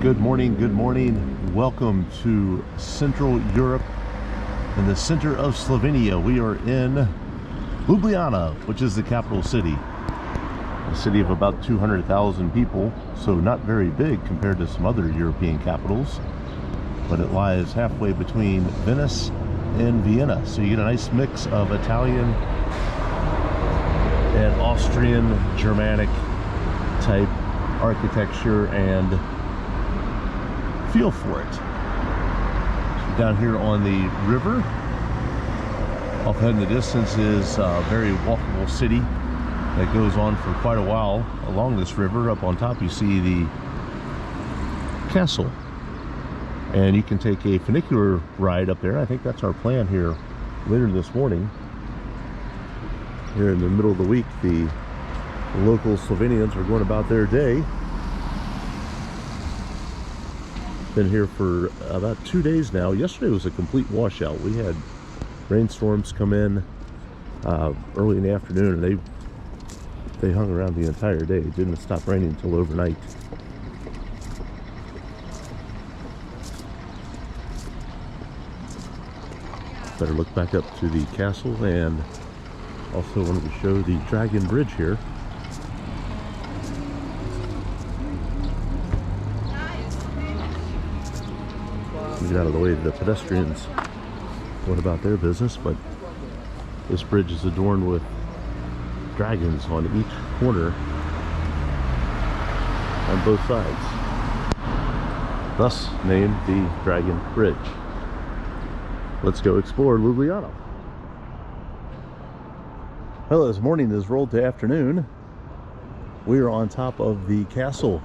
Good morning, good morning. Welcome to Central Europe in the center of Slovenia. We are in Ljubljana, which is the capital city. A city of about 200,000 people, so not very big compared to some other European capitals, but it lies halfway between Venice and Vienna. So you get a nice mix of Italian and Austrian, Germanic type architecture and feel for it. So down here on the river, off ahead in the distance is a very walkable city that goes on for quite a while along this river. Up on top you see the castle, and you can take a funicular ride up there. I think that's our plan here later this morning. Here in the middle of the week, the local Slovenians are going about their day. Been here for about 2 days now. Yesterday was a complete washout. We had rainstorms come in early in the afternoon, and they hung around the entire day. It didn't stop raining until overnight. Better look back up to the castle, and also wanted to show the Dragon Bridge here. Get out of the way of the pedestrians going about their business, but this bridge is adorned with dragons on each corner on both sides, thus named the Dragon Bridge. Let's go explore Ljubljana. Well, as morning has rolled to afternoon, we are on top of the castle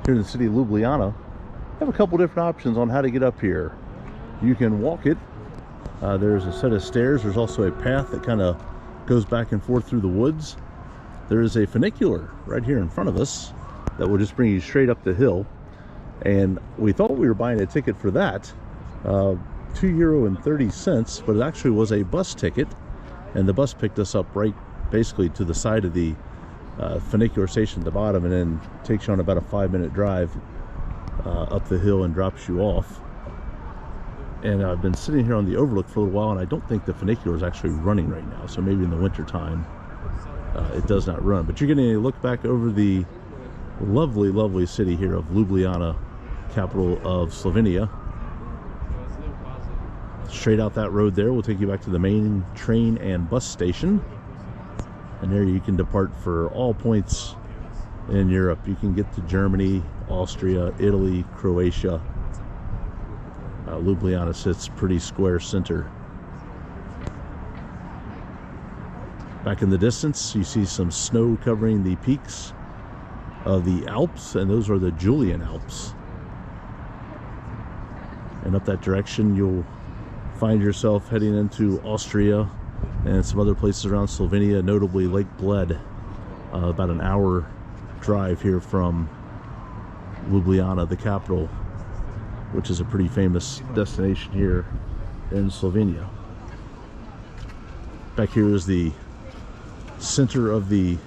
here in the city of Ljubljana. I have a couple different options on how to get up here. You can walk it. There's a set of stairs. There's also a path that kind of goes back and forth through the woods. There is a funicular right here in front of us that will just bring you straight up the hill. And we thought we were buying a ticket for that, €2.30, but it actually was a bus ticket. And the bus picked us up right basically to the side of the funicular station at the bottom, and then takes you on about a 5-minute drive up the hill and drops you off. And I've been sitting here on the overlook for a little while, and I don't think the funicular is actually running right now, so maybe in the winter time it does not run. But you're getting a look back over the lovely city here of Ljubljana, capital of Slovenia. Straight out that road there will take you back to the main train and bus station, and there you can depart for all points in Europe. You can get to Germany, Austria, Italy, Croatia. Ljubljana sits pretty square center. Back in the distance you see some snow covering the peaks of the Alps, and those are the Julian Alps. And up that direction you'll find yourself heading into Austria and some other places around Slovenia, notably Lake Bled, about an hour drive here from Ljubljana, the capital, which is a pretty famous destination here in Slovenia. Back here is the center of the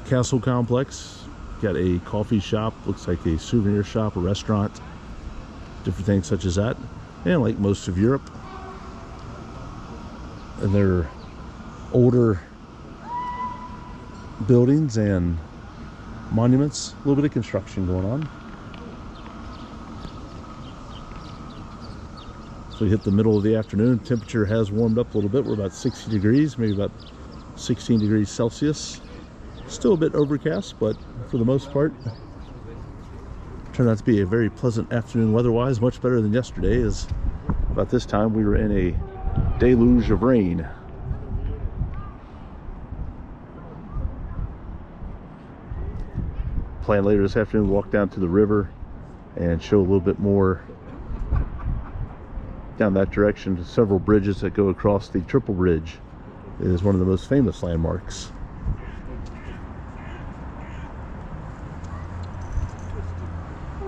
castle complex. Got a coffee shop, looks like a souvenir shop, a restaurant, different things such as that. And like most of Europe, and they're older buildings and monuments, a little bit of construction going on. So we hit the middle of the afternoon. Temperature has warmed up a little bit. We're about 60 degrees, maybe about 16 degrees Celsius. Still a bit overcast, but for the most part turned out to be a very pleasant afternoon weather-wise, much better than yesterday, as about this time we were in a deluge of rain. Plan later this afternoon, walk down to the river and show a little bit more down that direction. Several bridges that go across. The Triple Bridge is one of the most famous landmarks.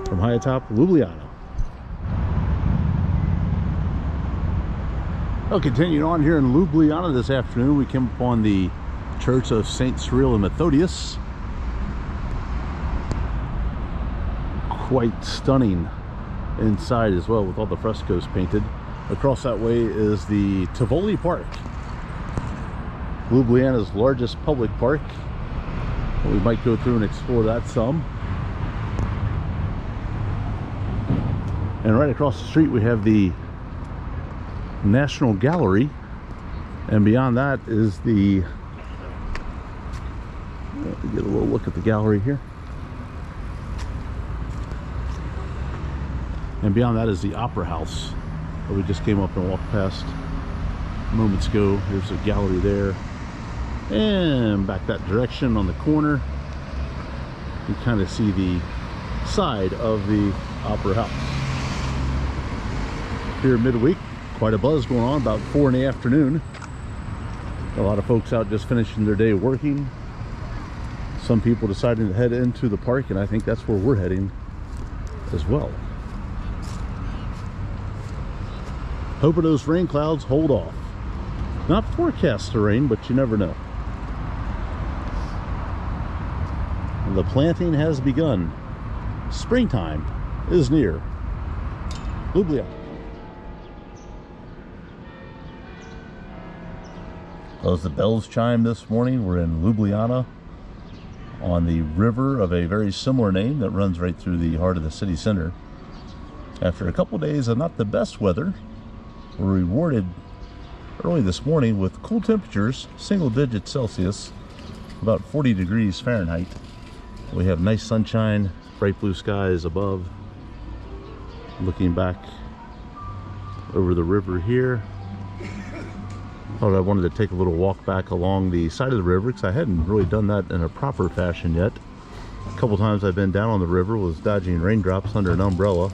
From high atop Ljubljana. Well, continuing on here in Ljubljana this afternoon, we came upon the Church of St. Cyril and Methodius. quite stunning inside as well, with all the frescoes painted. Across that way is the Tivoli Park, Ljubljana's largest public park. We might go through and explore that some. And right across the street we have the National Gallery, and beyond that is the, let me get a little look at the gallery here. And beyond that is the Opera House that we just came up and walked past moments ago. There's a gallery there, and back that direction on the corner you kind of see the side of the Opera House. Here midweek, quite a buzz going on, about 4 in the afternoon. A lot of folks out just finishing their day working. Some people deciding to head into the park, and I think that's where we're heading as well. Hoping those rain clouds hold off. Not forecast to rain, but you never know. The planting has begun. Springtime is near. Ljubljana. As the bells chime this morning, we're in Ljubljana on the river of a very similar name that runs right through the heart of the city center. After a couple days of not the best weather, we're rewarded early this morning with cool temperatures, single digit Celsius, about 40 degrees Fahrenheit. We have nice sunshine, bright blue skies above. Looking back over the river here. Thought I wanted to take a little walk back along the side of the river, because I hadn't really done that in a proper fashion yet. A couple times I've been down on the river was dodging raindrops under an umbrella.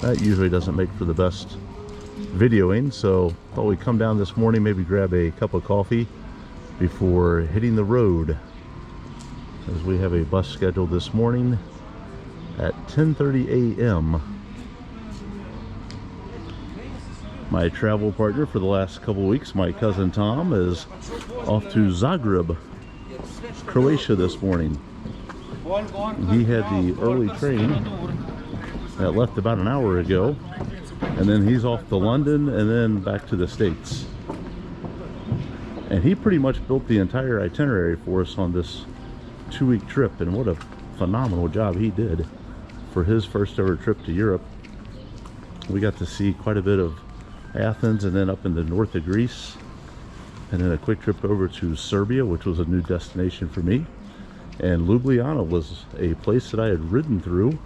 That usually doesn't make for the best videoing, so thought we'd come down this morning, maybe grab a cup of coffee before hitting the road, as we have a bus scheduled this morning at 10:30 a.m. My travel partner for the last couple weeks, my cousin Tom, is off to Zagreb, Croatia this morning. He had the early train that left about an hour ago, and then he's off to London and then back to the States. And he pretty much built the entire itinerary for us on this 2-week trip, and what a phenomenal job he did for his first ever trip to Europe. We got to see quite a bit of Athens, and then up in the north of Greece, and then a quick trip over to Serbia, which was a new destination for me. And Ljubljana was a place that I had ridden through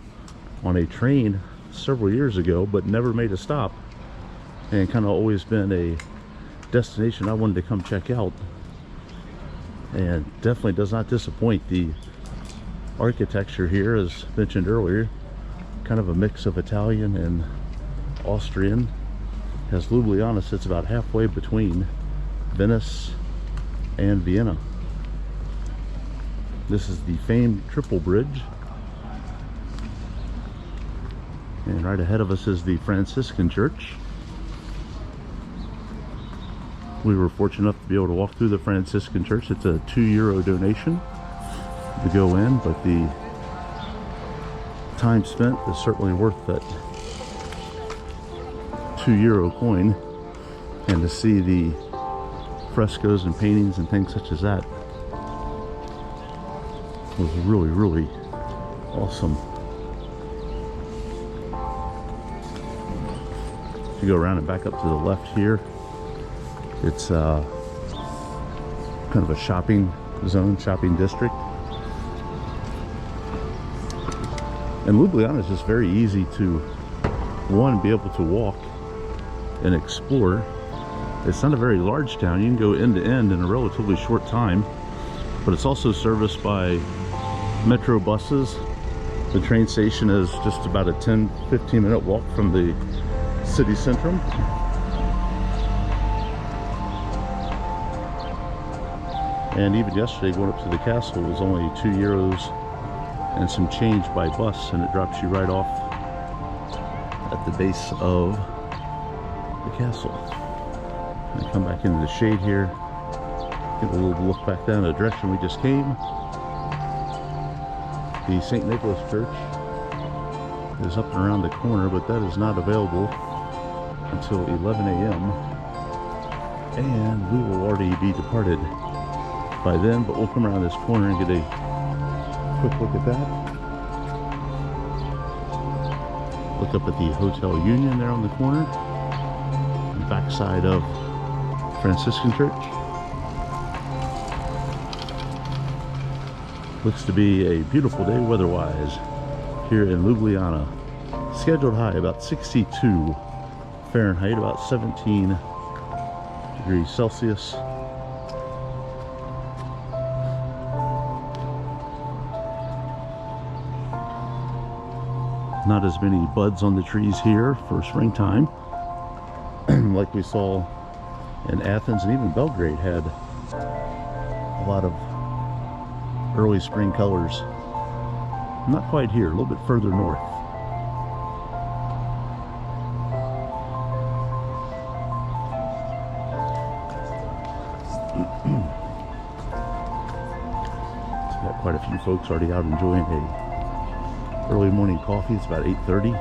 on a train several years ago, but never made a stop, and kind of always been a destination I wanted to come check out. And definitely does not disappoint. The architecture here, as mentioned earlier, kind of a mix of Italian and Austrian, as Ljubljana sits about halfway between Venice and Vienna. This is the famed Triple Bridge, and right ahead of us is the Franciscan Church. We were fortunate enough to be able to walk through the Franciscan Church. It's a €2 donation to go in, but the time spent is certainly worth that €2 coin, and to see the frescoes and paintings and things such as that was really, really awesome. If you go around and back up to the left here, it's kind of a shopping zone, shopping district. And Ljubljana is just very easy to, one, be able to walk and explore. It's not a very large town. You can go end to end in a relatively short time, but it's also serviced by metro buses. The train station is just about a 10-15 minute walk from the city centrum. And even yesterday, going up to the castle was only €2 and some change by bus, and it drops you right off at the base of the castle. And come back into the shade here, get a little look back down the direction we just came. The St. Nicholas Church is up and around the corner, but that is not available until 11 a.m. and we will already be departed by then, but we'll come around this corner and get a quick look at that. Look up at the Hotel Union there on the corner, on the back side of Franciscan Church. Looks to be a beautiful day weather-wise here in Ljubljana. Scheduled high about 62 Fahrenheit, about 17 degrees Celsius. Not as many buds on the trees here for springtime like we saw in Athens, and even Belgrade had a lot of early spring colors. Not quite here, a little bit further north. So got quite a few folks already out enjoying a early morning coffee. It's about 8:30.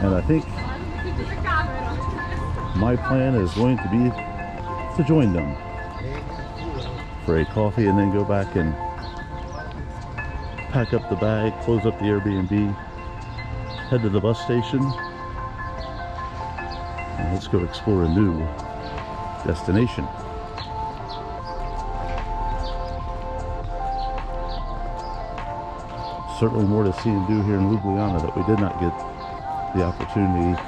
And I think my plan is going to be to join them for a coffee and then go back and pack up the bag, close up the Airbnb, head to the bus station, and let's go explore a new destination. Certainly more to see and do here in Ljubljana that we did not get the opportunity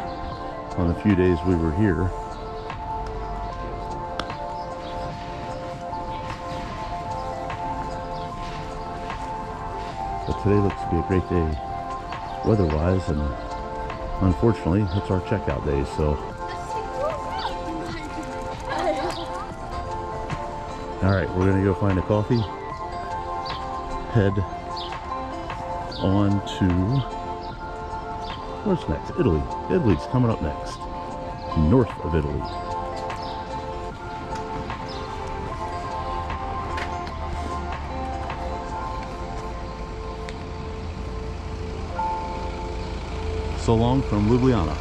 on the few days we were here. But today looks to be a great day weather-wise, and unfortunately it's our checkout day, so. Alright, we're gonna go find a coffee, head on to, what's next? Italy. Italy's coming up next. North of Italy. So long from Ljubljana.